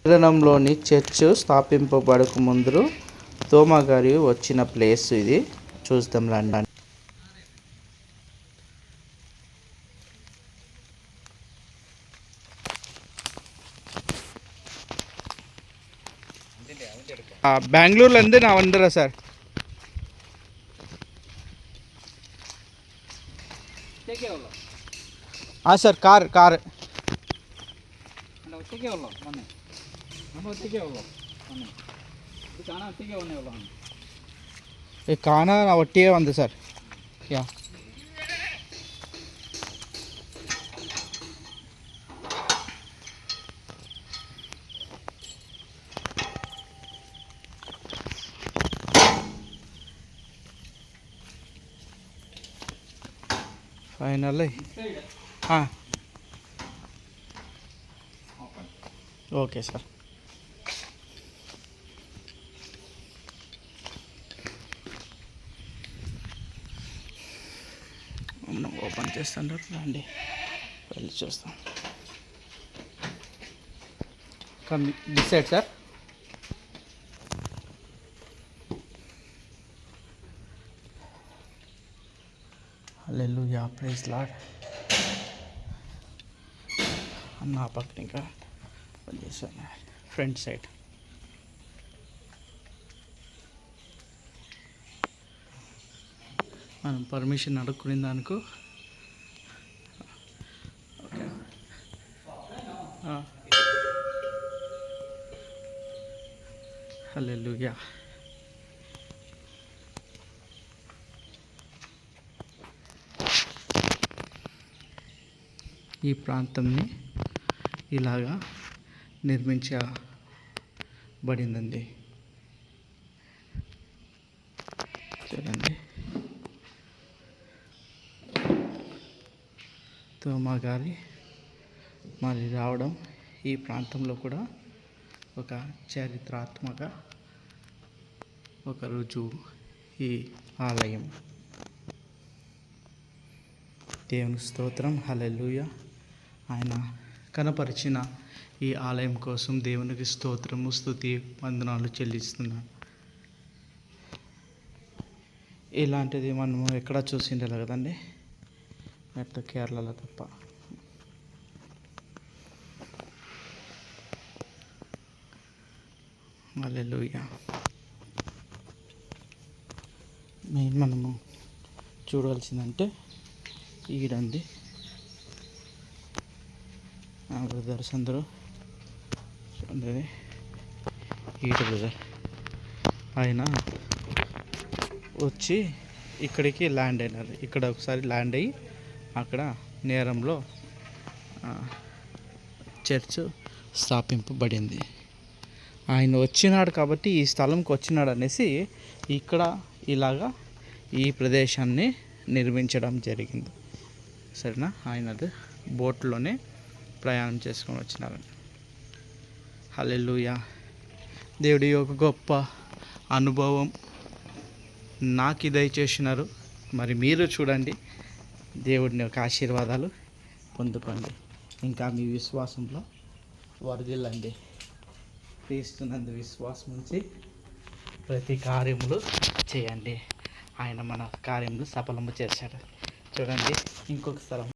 పట్టణంలోని చర్చ్ స్థాపింపబడక ముందు తోమా గారు వచ్చిన ప్లేస్ ఇది. చూద్దాం రండి. பெங்களூர்லேருந்து நான் வந்துடுறேன் சார். సార్ కార్ కానా ఒట్టిగా ఉంది sir. Yeah finally okay sir. Open చేస్తాను రండి, వెళ్ళి చూస్తాం. This side sir. Hallelujah, praise Lord. అన్న పక్కన ఇంకా చేశాను ఫ్రంట్ సైడ్. మనం పర్మిషన్ అడుక్కునే దానికి హల్లెలూయా. ఈ ప్రాంతంని ఇలాగా నిర్మించబడిందండి. చూడండి, తోమా గారి మరి రావడం ఈ ప్రాంతంలో కూడా ఒక చారిత్రాత్మక ఒక రుజువు ఈ ఆలయం. దేవుని స్తోత్రం, హల్లెలూయా. ఆయన కనపరిచిన ఈ ఆలయం కోసం దేవునికి స్తోత్రము, స్తుతి, వందనాలు చెల్లిస్తున్నాను. ఇలాంటిది మనము ఎక్కడ చూసిండే కదండి, ఎట్లా కేరళలో తప్ప. హల్లెలూయా. మెయిన్ మనము చూడాల్సిందంటే ఈడండి. బ్రదర్స్ అందరూ చూడండి, ఈట బ్రదర్ ఆయన వచ్చి ఇక్కడికి ల్యాండ్ అయినారు. ఇక్కడ ఒకసారి ల్యాండ్ అయ్యి అక్కడ నేరంలో చర్చ్ స్థాపింపబడింది. ఆయన వచ్చినాడు కాబట్టి ఈ స్థలంకి వచ్చినాడు అనేసి ఇక్కడ ఇలాగా ఈ ప్రదేశాన్ని నిర్మించడం జరిగింది. సరేనా, ఆయనది బోట్లోనే ప్రయాణం చేసుకొని వచ్చినారు. హల్లెలూయా. దేవుడి యొక్క గొప్ప అనుభవం నాకు దయచేసినారు. మరి మీరు చూడండి, దేవుడిని యొక్క ఆశీర్వాదాలు పొందుకోండి. ఇంకా మీ విశ్వాసంలో వర్ధిల్లండి. క్రీస్తునందు విశ్వాసం ఉంచి ప్రతి కార్యములు చేయండి. ఆయన మన కార్యములు సఫలము చేశాడు. చూడండి, ఇంకొక స్థలం.